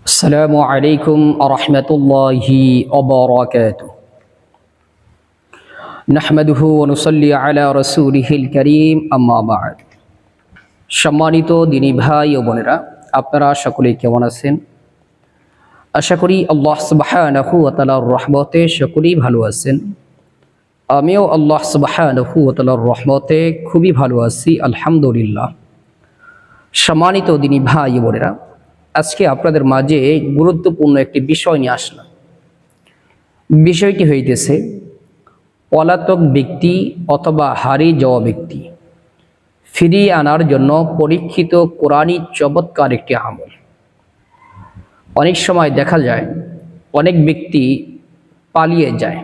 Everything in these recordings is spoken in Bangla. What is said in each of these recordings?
السلام عليكم ورحمة الله وبركاته نحمده ونصلي على رسوله الكريم أما بعد সম্মানিত দিনী ভাই ও বোনেরা, আপনারা সকলেই কেমন আছেন? আশা করি আল্লাহ সুবহানাহু ওয়া তাআলার রহমতে সকলেই ভালো আছেন। আমিও আল্লাহ সুবহানাহু ওয়া তাআলার রহমতে খুবই ভালো আছি, আলহামদুলিল্লাহ। সম্মানিত দিনী ভাই ও বোনেরা, আজকে আপনাদের মাঝে গুরুত্বপূর্ণ একটি বিষয় নিয়ে আসলাম। বিষয়টি হইতেছে পলাতক ব্যক্তি অথবা হারিয়ে যাওয়া ব্যক্তি ফিরিয়ে আনার জন্য পরীক্ষিত কোরআনী চমৎকার একটি আমল। অনেক সময় দেখা যায় অনেক ব্যক্তি পালিয়ে যায়।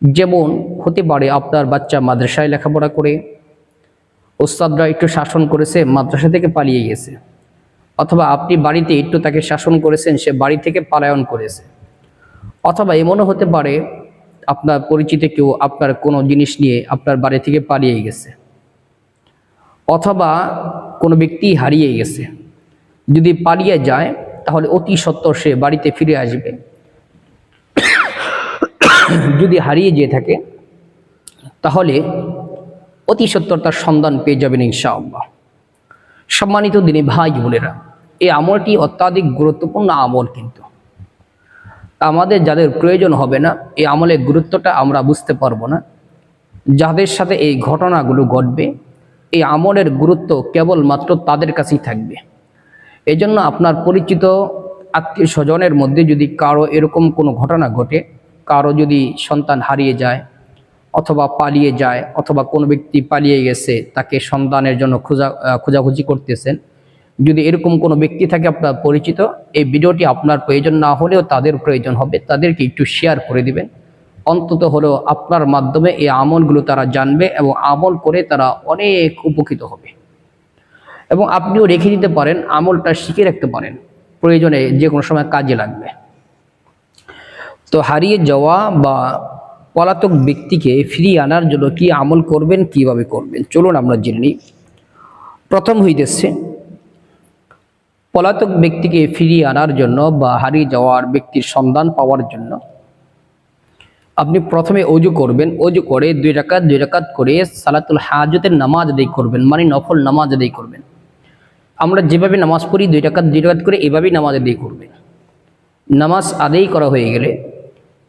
যেমন হতে পারে আপনার বাচ্চা মাদ্রাসায় লেখাপড়া করে, ওস্তাদরা একটু শাসন করেছে, মাদ্রাসা থেকে পালিয়ে গেছে। অথবা আপনি বাড়িতে একটু তাকে শাসন করেছেন, সে বাড়ি থেকে পলায়ন করেছে। অথবা এমনও হতে পারে আপনার পরিচিত কেউ আপনার কোনো জিনিস নিয়ে আপনার বাড়ি থেকে পালিয়ে গেছে। অথবা কোনো ব্যক্তি হারিয়ে গেছে। যদি পালিয়ে যায় তাহলে অতি সত্বর সে বাড়িতে ফিরে আসবে। যদি হারিয়ে যেয়ে থাকে তাহলে অতি সত্বর তার সন্ধান পেয়ে যাবেন ইনশাআল্লাহ। সম্মানিত দিনী ভাই বোনেরা, এই আমলটি অত্যাধিক গুরুত্বপূর্ণ আমল, কিন্তু আমাদের যাদের প্রয়োজন হবে না এই আমলের গুরুত্বটা আমরা বুঝতে পারবো না। যাদের সাথে এই ঘটনাগুলো ঘটবে এই আমলের গুরুত্ব কেবলমাত্র তাদের কাছেই থাকবে। এজন্য আপনার পরিচিত আত্মীয় স্বজনের মধ্যে যদি কারো এরকম কোনো ঘটনা ঘটে, কারো যদি সন্তান হারিয়ে যায় অথবা পালিয়ে যায়, অথবা কোনো ব্যক্তি পালিয়ে গেছে তাকে সন্তানের জন্য খোঁজাখুঁজি করতেছেন, যদি এরকম কোনো ব্যক্তি থাকে আপনার পরিচিত, এই ভিডিওটি আপনার প্রয়োজন না হলেও তাদের প্রয়োজন হবে, তাদেরকে একটু শেয়ার করে দিবেন। অন্তত হলেও আপনার মাধ্যমে এই আমলগুলো তারা জানবে এবং আমল করে তারা অনেক উপকৃত হবে। এবং আপনিও রেখে দিতে পারেন, আমলটা শিখে রাখতে পারেন, প্রয়োজনে যে কোনো সময় কাজে লাগবে। তো হারিয়ে যাওয়া বা পলাতক ব্যক্তিকে ফিরিয়ে আনার জন্য কি আমল করবেন, কিভাবে করবেন, চলুন আমরা জেনে নিই। প্রথম হইতেছে পলাতক ব্যক্তিকে ফিরিয়ে আনার জন্য বা হারিয়ে যাওয়ার ব্যক্তির সন্ধান পাওয়ার জন্য আপনি প্রথমে অজু করবেন। অজু করে দুই রাকাত করে সালাতুল হাজতের নামাজ আদায় করবেন, মানে নফল নামাজ আদায় করবেন। আমরা যেভাবে নামাজ পড়ি দুই রাকাত করে এভাবেই নামাজ আদায় করবেন। নামাজ আদায় করা হয়ে গেলে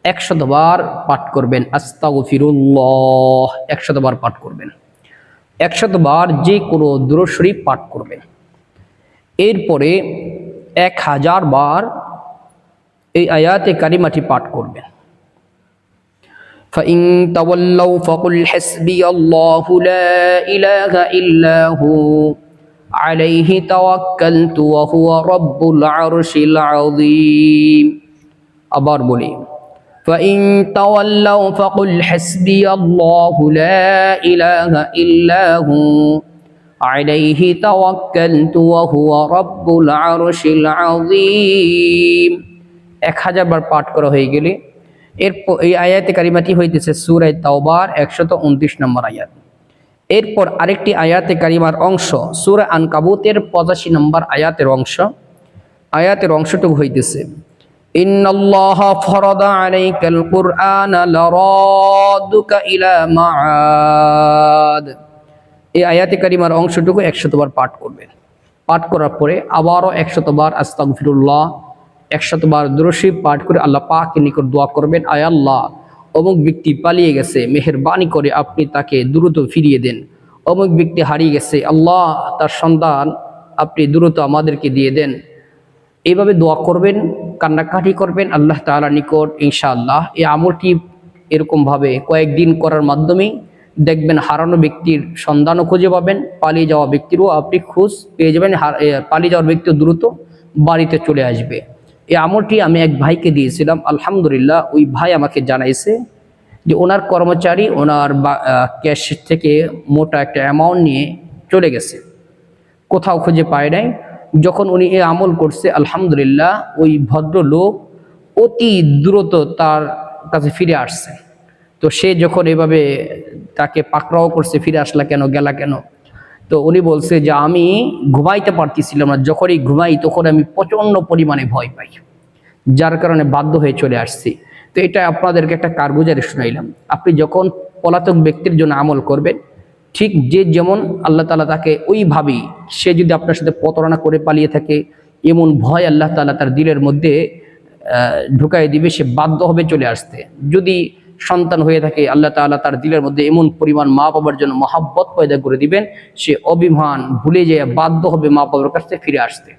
100 বার পাঠ করবেন আস্তাগফিরুল্লাহ, 100 বার পাঠ করবেন। 100 বার যে কোনো দুরূদ শরীফ পাঠ করবেন। এরপরে 1000 বার এই আয়াতে কারিমাটি পাঠ করবেন। فإن تولوا فقل حسبي الله لا إله إلا هو عليه توكلت وهو رب العرش العظيم। আবার বলি, فإن تولوا فقل حسبي الله لا إله إلا هو عليه توكلت وهو رب العرش العظيم। 1000 বার পাঠ করা হয়ে গেলে এরপর এই আয়াতে কারিমাটি হইতেছে সূরা তাওবার 129 নম্বর আয়াত। এরপর আরেকটি আয়াতে কারিমার অংশ সূরা আনকাবুতের 85 নম্বর আয়াতের অংশটুকু হইতেছে ইন্নাল্লাহা ফারাদা আলাইকাল কুরআনা লারাদুকা ইলা মাআদ। এই আয়াতে কারিমার অংশটুকু 100 বার পাঠ করবেন। পাঠ করার পরে আবারও 100 বার আস্তাগফিরুল্লাহ, 100 বার দুরূদ শরীফ পাঠ করে আল্লাহ পাকের নিকট দোয়া করবেন, আয় আল্লাহ, অমুক ব্যক্তি পালিয়ে গেছে, মেহেরবানি করে আপনি তাকে দ্রুত ফিরিয়ে দেন। অমুক ব্যক্তি হারিয়ে গেছে, আল্লাহ তার সন্ধান আপনি দ্রুত আমাদেরকে দিয়ে দেন। এইভাবে দোয়া করবেন, কান্নাকাটি করবেন আল্লাহ তাআলার নিকট। ইনশাআল্লাহ এই আমলটি এরকমভাবে কয়েকদিন করার মাধ্যমে দেখবেন হারানো ব্যক্তির সন্ধানও খুঁজে পাবেন, পালিয়ে যাওয়া ব্যক্তিরও আপনি খোঁজ পেয়ে যাবেন। পালিয়ে যাওয়ার ব্যক্তিও দ্রুত বাড়িতে চলে আসবে। এই আমলটি আমি এক ভাইকে দিয়েছিলাম, আলহামদুলিল্লাহ ওই ভাই আমাকে জানাইছে যে ওনার কর্মচারী ওনার ক্যাশ থেকে মোটা একটা অ্যামাউন্ট নিয়ে চলে গেছে, কোথাও খুঁজে পায় নাই। যখন উনি এই আমল করছে আলহামদুলিল্লাহ ওই ভদ্রলোক অতি দ্রুত তার কাছে ফিরে আসছে। তো সে যখন এভাবে তাকে পাকড়াও করছে, ফিরে আসলা কেন, গেলা কেন, তো উনি বলছে যে আমি ঘুমাইতে পারতেছিলাম না, যখনই ঘুমাই তখন আমি প্রচণ্ড পরিমাণে ভয় পাই, যার কারণে বাধ্য হয়ে চলে আসছি। তো এটা আপনাদেরকে একটা কারগুজারি শুনাইলাম। আপনি যখন পলাতক ব্যক্তির জন্য আমল করবেন, ঠিক যে যেমন আল্লাহ তাআলা তাকে ওইভাবেই, সে যদি আপনার সাথে প্রতারণা করে পালিয়ে থাকে, এমন ভয় আল্লাহ তাআলা তার দিলের মধ্যে ঢুকাই দিবে, সে বাধ্য হবে চলে আসতে। যদি সন্তান হয়ে থাকে, আল্লাহ তাআলা তার দিলের মধ্যে এমন পরিমাণ মা বাবার জন্য মহাব্বত পয়দা করে দিবেন, সে অভিমান ভুলে যেয়ে বাধ্য হবে মা বাবার কাছে ফিরে আসতে।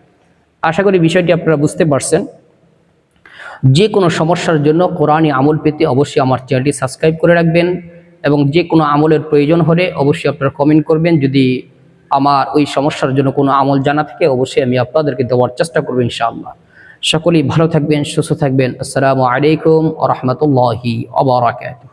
আশা করি বিষয়টি আপনারা বুঝতে পারছেন। যে কোনো সমস্যার জন্য কোরআনী আমল পেতে অবশ্যই আমার চ্যানেলটি সাবস্ক্রাইব করে রাখবেন, এবং যে কোনো আমলের প্রয়োজন হলে অবশ্যই আপনারা কমেন্ট করবেন। যদি আমার ওই সমস্যার জন্য কোনো আমল জানা থাকে অবশ্যই আমি আপনাদেরকে দেওয়ার চেষ্টা করব ইনশাআল্লাহ। সকলেই ভালো থাকবেন, সুস্থ থাকবেন। আসসালামু আলাইকুম ওয়া রাহমাতুল্লাহি ওয়া বারাকাতুহু।